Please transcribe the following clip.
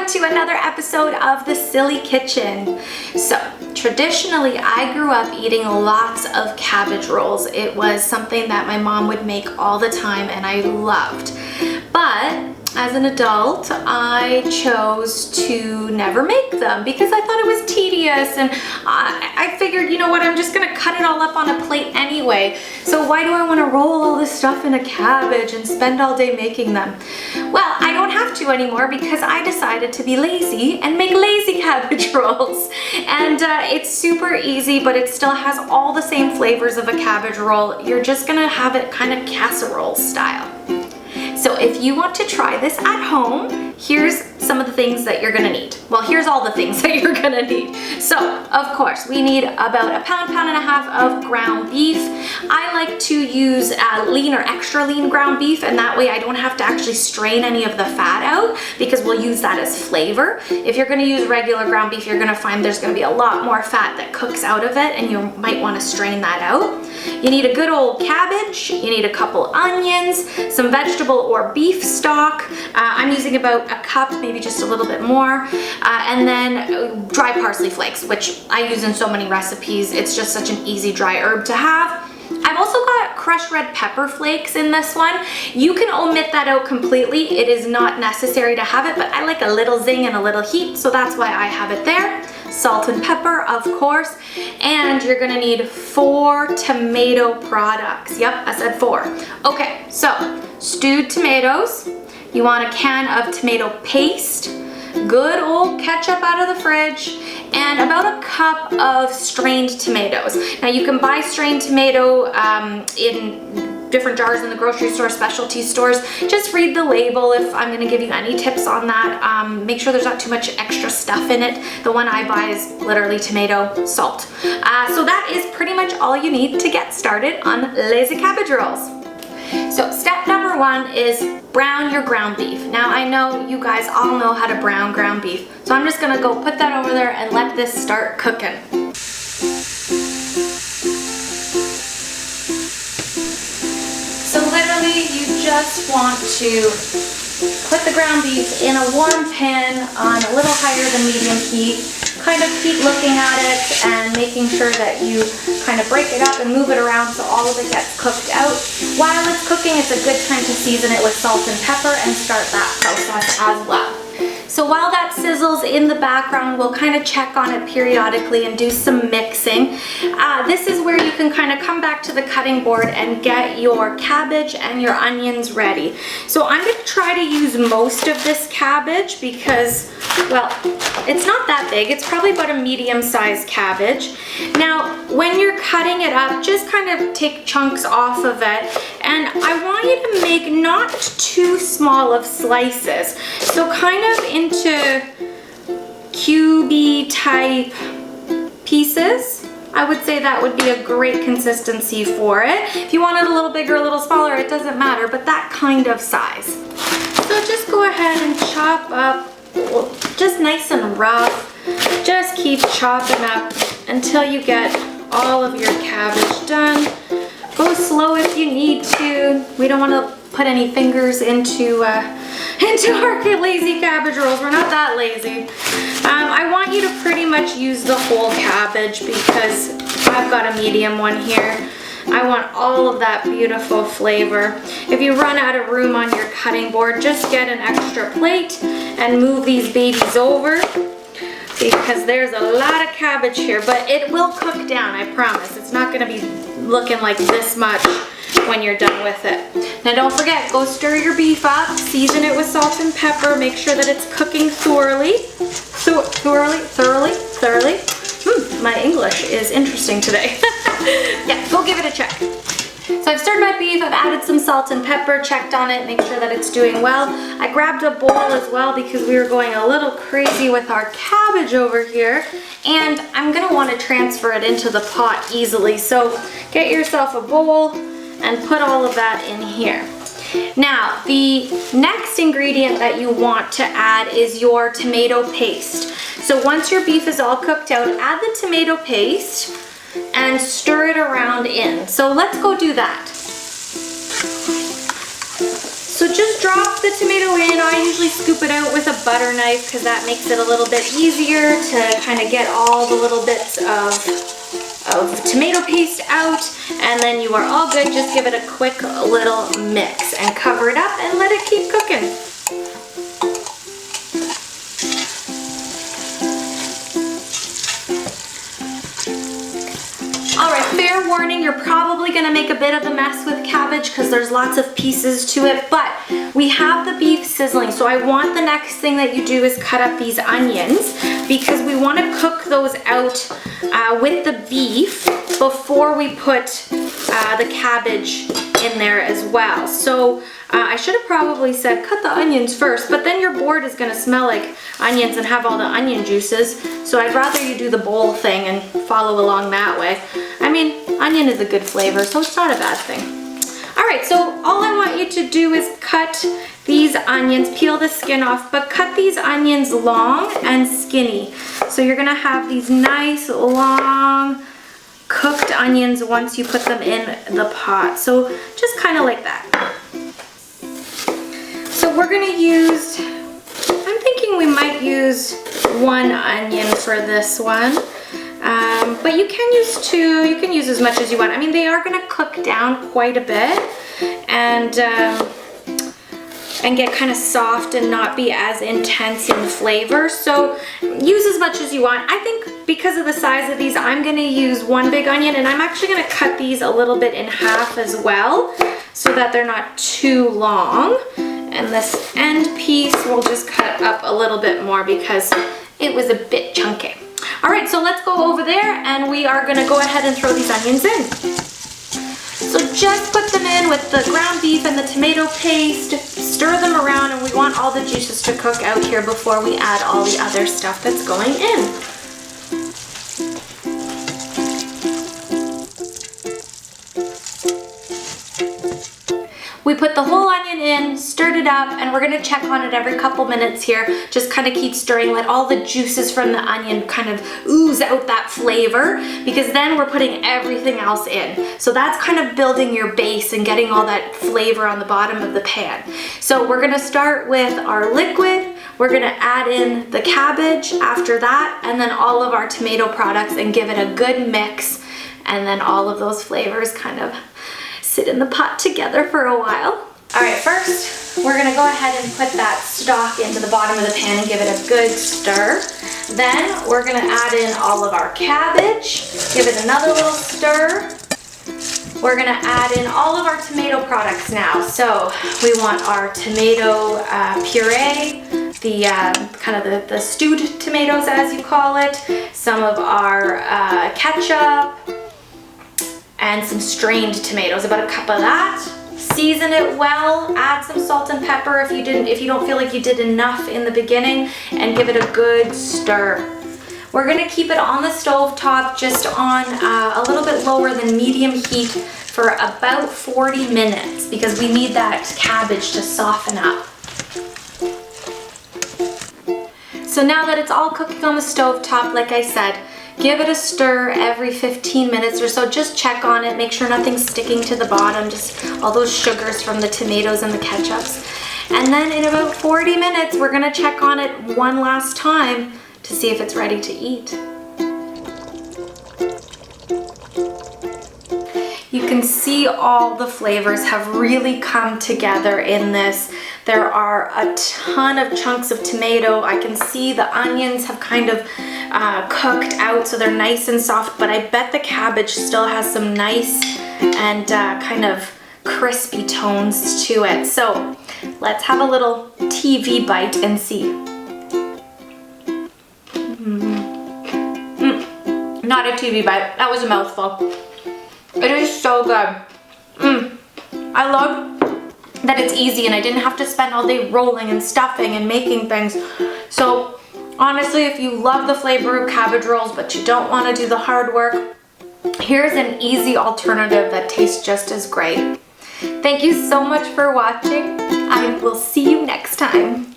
welcome to another episode of The Silly Kitchen. So, traditionally, I grew up eating lots of cabbage rolls. It was something that my mom would make all the time and I loved. But as an adult, I chose to never make them because I thought it was tedious, and I figured, you know what, I'm just gonna cut it all up on a plate anyway. So why do I want to roll all this stuff in a cabbage and spend all day making them? Well, I don't have to anymore because I decided to be lazy and make lazy cabbage rolls. And it's super easy, but it still has all the same flavors of a cabbage roll. You're just gonna have it kind of casserole style. So if you want to try this at home, here's some of the things that you're gonna need. Well, here's all the things that you're gonna need. So, of course, we need about a pound and a half of ground beef. I like to use lean or extra lean ground beef, and that way I don't have to actually strain any of the fat out because we'll use that as flavor. If you're gonna use regular ground beef, you're gonna find there's gonna be a lot more fat that cooks out of it, and you might wanna strain that out. You need a good old cabbage, you need a couple onions, some vegetable or beef stock. I'm using about a cup, maybe just a little bit more, and then dry parsley flakes, which I use in so many recipes. It's just such an easy dry herb to have. I've also got crushed red pepper flakes in this one. You can omit that out completely. It is not necessary to have it, but I like a little zing and a little heat, so that's why I have it there. Salt and pepper, of course, and you're gonna need 4 tomato products. Yep, I said 4. Okay, so stewed tomatoes. You want a can of tomato paste, good old ketchup out of the fridge, and about a cup of strained tomatoes. Now you can buy strained tomato in different jars in the grocery store, specialty stores. Just read the label if I'm gonna give you any tips on that. Make sure there's not too much extra stuff in it. The one I buy is literally tomato, salt. So that is pretty much all you need to get started on lazy cabbage rolls. So step number 1 is brown your ground beef. Now I know you guys all know how to brown ground beef, so I'm just gonna go put that over there and let this start cooking. So literally you just want to put the ground beef in a warm pan on a little higher than medium heat. Kind of keep looking at it and making sure that you kind of break it up and move it around so all of it gets cooked out. While it's cooking, it's a good time to season it with salt and pepper and start that process as well. So while that sizzles in the background, we'll kind of check on it periodically and do some mixing. This is where you can kind of come back to the cutting board and get your cabbage and your onions ready. So I'm going to try to use most of this cabbage because, well, it's not that big. It's probably about a medium-sized cabbage. Now, when you're cutting it up, just kind of take chunks off of it. And I want you to make not too small of slices. So kind of into cubey type pieces. I would say that would be a great consistency for it. If you want it a little bigger, a little smaller, it doesn't matter, but that kind of size. So just go ahead and chop up, just nice and rough. Just keep chopping up until you get all of your cabbage done. Go slow if you need to. We don't want to put any fingers into our lazy cabbage rolls. We're not that lazy. I want you to pretty much use the whole cabbage because I've got a medium one here. I want all of that beautiful flavor. If you run out of room on your cutting board, just get an extra plate and move these babies over because there's a lot of cabbage here, but it will cook down, I promise. It's not gonna be looking like this much when you're done with it. Now don't forget, go stir your beef up, season it with salt and pepper, make sure that it's cooking thoroughly. My English is interesting today. Yeah, go give it a check. So I've stirred my beef, I've added some salt and pepper, checked on it, make sure that it's doing well. I grabbed a bowl as well because we were going a little crazy with our cabbage over here, and I'm gonna want to transfer it into the pot easily. So get yourself a bowl and put all of that in here. Now, the next ingredient that you want to add is your tomato paste. So once your beef is all cooked out, add the tomato paste and stir it around in. So let's go do that. So just drop the tomato in. I usually scoop it out with a butter knife because that makes it a little bit easier to kind of get all the little bits of tomato paste out, and then you are all good. Just give it a quick little mix and cover it up and let it keep cooking. Alright, fair warning, you're probably going to make a bit of a mess with cabbage because there's lots of pieces to it, but we have the beef sizzling, so I want the next thing that you do is cut up these onions because we want to cook those out with the beef before we put the cabbage in there as well. So I should have probably said cut the onions first, but then your board is going to smell like onions and have all the onion juices, so I'd rather you do the bowl thing and follow along that way. I mean, onion is a good flavor, so it's not a bad thing. Alright, so all I want you to do is cut these onions, peel the skin off, but cut these onions long and skinny. So you're going to have these nice long cooked onions once you put them in the pot. So just kind of like that. So we're going to use, I'm thinking we might use 1 onion for this one. But you can use 2, you can use as much as you want. I mean, they are going to cook down quite a bit and get kind of soft and not be as intense in flavor. So use as much as you want. I think because of the size of these, I'm going to use 1 big onion, and I'm actually going to cut these a little bit in half as well so that they're not too long. And this end piece we'll just cut up a little bit more because it was a bit chunky. Alright, so let's go over there and we are going to go ahead and throw these onions in. So just put them in with the ground beef and the tomato paste, stir them around, and we want all the juices to cook out here before we add all the other stuff that's going in. We put the whole onion in, stirred it up, and we're gonna check on it every couple minutes here. Just kind of keep stirring, let all the juices from the onion kind of ooze out that flavor, because then we're putting everything else in. So that's kind of building your base and getting all that flavor on the bottom of the pan. So we're gonna start with our liquid. We're gonna add in the cabbage after that, and then all of our tomato products, and give it a good mix. And then all of those flavors kind of sit in the pot together for a while. All right, first we're gonna go ahead and put that stock into the bottom of the pan and give it a good stir. Then we're gonna add in all of our cabbage, give it another little stir. We're gonna add in all of our tomato products now. So we want our tomato puree, the kind of the stewed tomatoes as you call it, some of our ketchup, and some strained tomatoes, about a cup of that. Season it well, add some salt and pepper if you don't feel like you did enough in the beginning, and give it a good stir. We're gonna keep it on the stove top, just on a little bit lower than medium heat for about 40 minutes because we need that cabbage to soften up. So now that it's all cooking on the stove top, like I said, give it a stir every 15 minutes or so. Just check on it, make sure nothing's sticking to the bottom, just all those sugars from the tomatoes and the ketchups. And then in about 40 minutes, we're gonna check on it one last time to see if it's ready to eat. You can see all the flavors have really come together in this. There are a ton of chunks of tomato. I can see the onions have kind of cooked out, so they're nice and soft, but I bet the cabbage still has some nice and kind of crispy tones to it. So let's have a little TV bite and see. Not a TV bite, that was a mouthful. It is so good. I love that it's easy and I didn't have to spend all day rolling and stuffing and making things. So honestly, if you love the flavor of cabbage rolls but you don't want to do the hard work, here's an easy alternative that tastes just as great. Thank you so much for watching. I will see you next time.